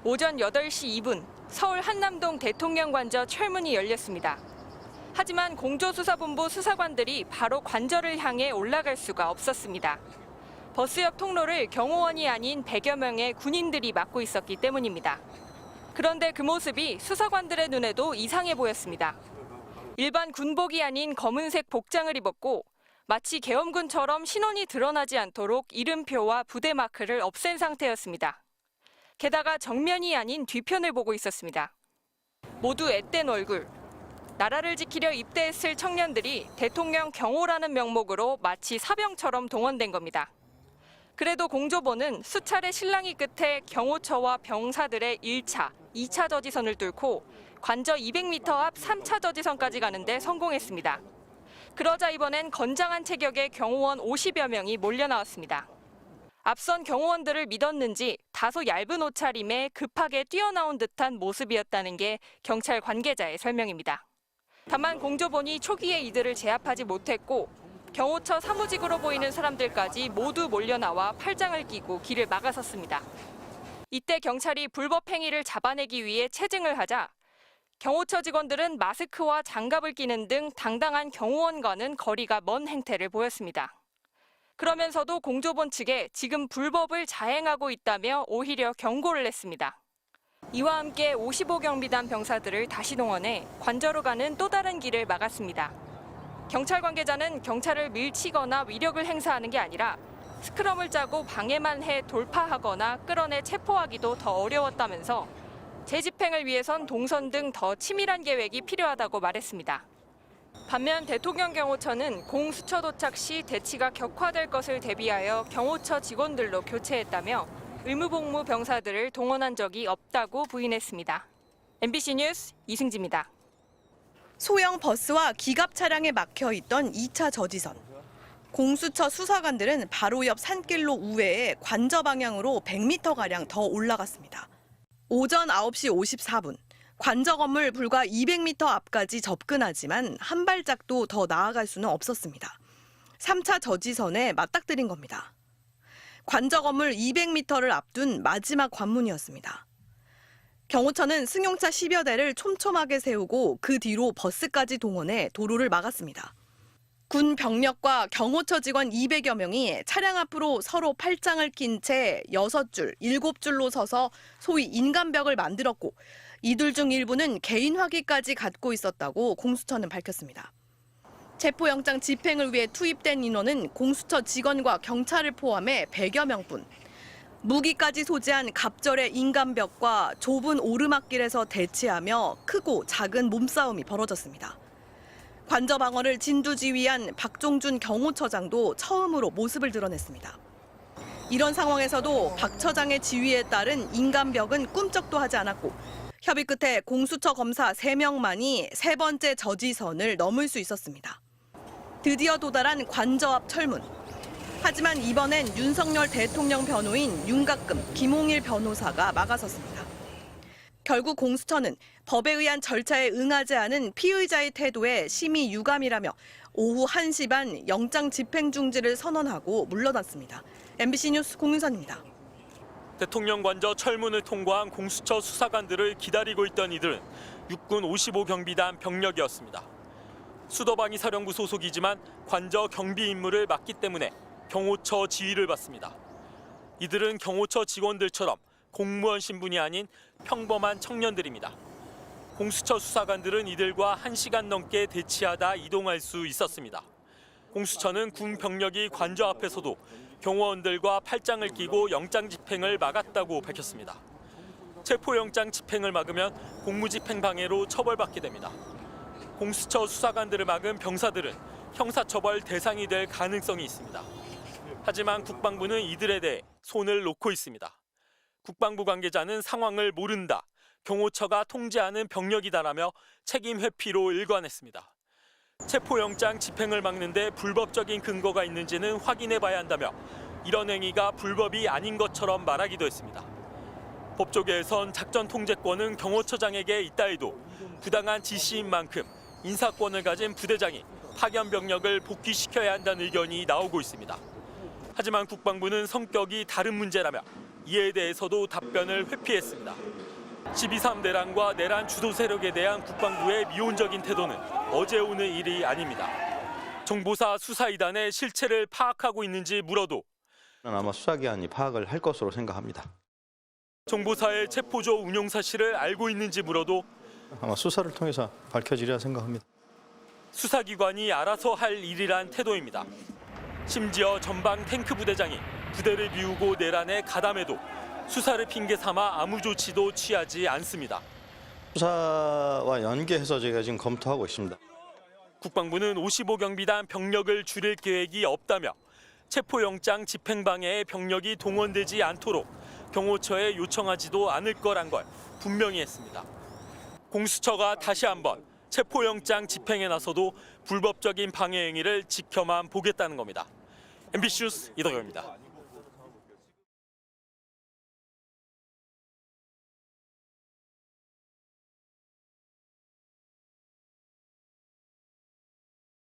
오전 8시 2분 서울 한남동 대통령관저 철문이 열렸습니다. 하지만 공조수사본부 수사관들이 바로 관저를 향해 올라갈 수가 없었습니다. 버스 옆 통로를 경호원이 아닌 100여 명의 군인들이 막고 있었기 때문입니다. 그런데 그 모습이 수사관들의 눈에도 이상해 보였습니다. 일반 군복이 아닌 검은색 복장을 입었고 마치 계엄군처럼 신원이 드러나지 않도록 이름표와 부대 마크를 없앤 상태였습니다. 게다가 정면이 아닌 뒤편을 보고 있었습니다. 모두 앳된 얼굴. 나라를 지키려 입대했을 청년들이 대통령 경호라는 명목으로 마치 사병처럼 동원된 겁니다. 그래도 공조본은 수차례 실랑이 끝에 경호처와 병사들의 1차, 2차 저지선을 뚫고 관저 200m 앞 3차 저지선까지 가는데 성공했습니다. 그러자 이번엔 건장한 체격의 경호원 50여 명이 몰려 나왔습니다. 앞선 경호원들을 믿었는지 다소 얇은 옷차림에 급하게 뛰어나온 듯한 모습이었다는 게 경찰 관계자의 설명입니다. 다만 공조본이 초기에 이들을 제압하지 못했고 경호처 사무직으로 보이는 사람들까지 모두 몰려 나와 팔짱을 끼고 길을 막아섰습니다. 이때 경찰이 불법 행위를 잡아내기 위해 체증을 하자 경호처 직원들은 마스크와 장갑을 끼는 등 당당한 경호원과는 거리가 먼 행태를 보였습니다. 그러면서도 공조본 측에 지금 불법을 자행하고 있다며 오히려 경고를 했습니다. 이와 함께 55경비단 병사들을 다시 동원해 관저로 가는 또 다른 길을 막았습니다. 경찰 관계자는 경찰을 밀치거나 위력을 행사하는 게 아니라 스크럼을 짜고 방해만 해 돌파하거나 끌어내 체포하기도 더 어려웠다면서 재집행을 위해선 동선 등 더 치밀한 계획이 필요하다고 말했습니다. 반면 대통령 경호처는 공수처 도착 시 대치가 격화될 것을 대비하여 경호처 직원들로 교체했다며 의무복무 병사들을 동원한 적이 없다고 부인했습니다. MBC 뉴스 이승지입니다. 소형 버스와 기갑 차량에 막혀 있던 2차 저지선. 공수처 수사관들은 바로 옆 산길로 우회해 관저 방향으로 100m가량 더 올라갔습니다. 오전 9시 54분. 관저 건물 불과 200m 앞까지 접근하지만 한 발짝도 더 나아갈 수는 없었습니다. 3차 저지선에 맞닥뜨린 겁니다. 관저 건물 200m를 앞둔 마지막 관문이었습니다. 경호처는 승용차 10여 대를 촘촘하게 세우고 그 뒤로 버스까지 동원해 도로를 막았습니다. 군 병력과 경호처 직원 200여 명이 차량 앞으로 서로 팔짱을 낀 채 6줄, 7줄로 서서 소위 인간벽을 만들었고 이들 중 일부는 개인 화기까지 갖고 있었다고 공수처는 밝혔습니다. 체포영장 집행을 위해 투입된 인원은 공수처 직원과 경찰을 포함해 100여 명뿐. 무기까지 소지한 갑절의 인간벽과 좁은 오르막길에서 대치하며 크고 작은 몸싸움이 벌어졌습니다. 관저 방어를 진두지휘한 박종준 경호처장도 처음으로 모습을 드러냈습니다. 이런 상황에서도 박 처장의 지휘에 따른 인간벽은 꿈쩍도 하지 않았고 협의 끝에 공수처 검사 3명만이 세 번째 저지선을 넘을 수 있었습니다. 드디어 도달한 관저 앞 철문. 하지만 이번엔 윤석열 대통령 변호인 윤곽금, 김홍일 변호사가 막아섰습니다. 결국 공수처는 법에 의한 절차에 응하지 않은 피의자의 태도에 심히 유감이라며 오후 1시 반 영장 집행 중지를 선언하고 물러났습니다. MBC 뉴스 공윤선입니다. 대통령 관저 철문을 통과한 공수처 수사관들을 기다리고 있던 이들은 육군 55경비단 병력이었습니다. 수도방위 사령부 소속이지만 관저 경비 임무를 맡기 때문에 경호처 지휘를 받습니다. 이들은 경호처 직원들처럼 공무원 신분이 아닌 평범한 청년들입니다. 공수처 수사관들은 이들과 1시간 넘게 대치하다 이동할 수 있었습니다. 공수처는 군 병력이 관저 앞에서도 경호원들과 팔짱을 끼고 영장 집행을 막았다고 밝혔습니다. 체포영장 집행을 막으면 공무집행 방해로 처벌받게 됩니다. 공수처 수사관들을 막은 병사들은 형사처벌 대상이 될 가능성이 있습니다. 하지만 국방부는 이들에 대해 손을 놓고 있습니다. 국방부 관계자는 상황을 모른다, 경호처가 통제하는 병력이다라며 책임 회피로 일관했습니다. 체포영장 집행을 막는데 불법적인 근거가 있는지는 확인해봐야 한다며 이런 행위가 불법이 아닌 것처럼 말하기도 했습니다. 법조계에선 작전 통제권은 경호처장에게 있다 해도 부당한 지시인 만큼 인사권을 가진 부대장이 파견 병력을 복귀시켜야 한다는 의견이 나오고 있습니다. 하지만 국방부는 성격이 다른 문제라며 이에 대해서도 답변을 회피했습니다. 12.3 내란과 내란 주도 세력에 대한 국방부의 미온적인 태도는 어제 오늘 일이 아닙니다. 정보사 수사이단의 실체를 파악하고 있는지 물어도 아마 수사기관이 파악을 할 것으로 생각합니다. 정보사의 체포조 운용 사실을 알고 있는지 물어도 아마 수사를 통해서 밝혀지리라 생각합니다. 수사기관이 알아서 할 일이란 태도입니다. 심지어 전방 탱크 부대장이 부대를 비우고 내란에 가담해도 수사를 핑계 삼아 아무 조치도 취하지 않습니다. 수사와 연계해서 저희가 지금 검토하고 있습니다. 국방부는 55경비단 병력을 줄일 계획이 없다며 체포영장 집행방해에 병력이 동원되지 않도록 경호처에 요청하지도 않을 거란 걸 분명히 했습니다. 공수처가 다시 한번 체포영장 집행에 나서도 불법적인 방해 행위를 지켜만 보겠다는 겁니다. MBC 뉴스 이덕영입니다.